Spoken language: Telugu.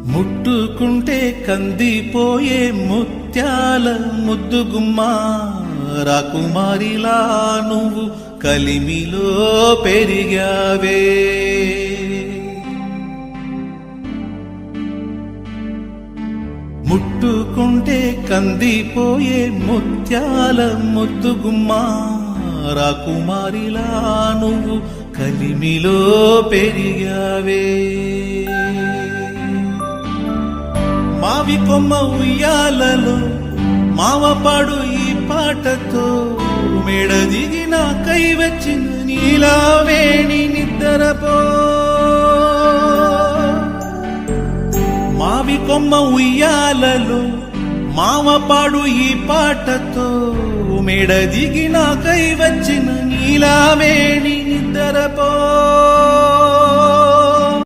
ముట్టుకుంటే కందిపోయే ముత్యాల ముద్దుగుమ్మా రాకుమారిలా నువ్వు కలిమిలో పెరిగావే. ముట్టుకుంటే కందిపోయే ముత్యాల ముద్దుగుమ్మా రాకుమారిలా నువ్వు కలిమిలో పెరిగావే. మావి కొమ్మ ఉయ్యాలలో మావపాడు ఈ పాటతో మెడ దిగిన కై వచ్చిన నీలావేణి నిద్రపో. మావి కొమ్మ ఉయ్యాలలో మావపాడు ఈ పాటతో మెడ దిగిన కై వచ్చిన నీలావేణి నిద్రపో.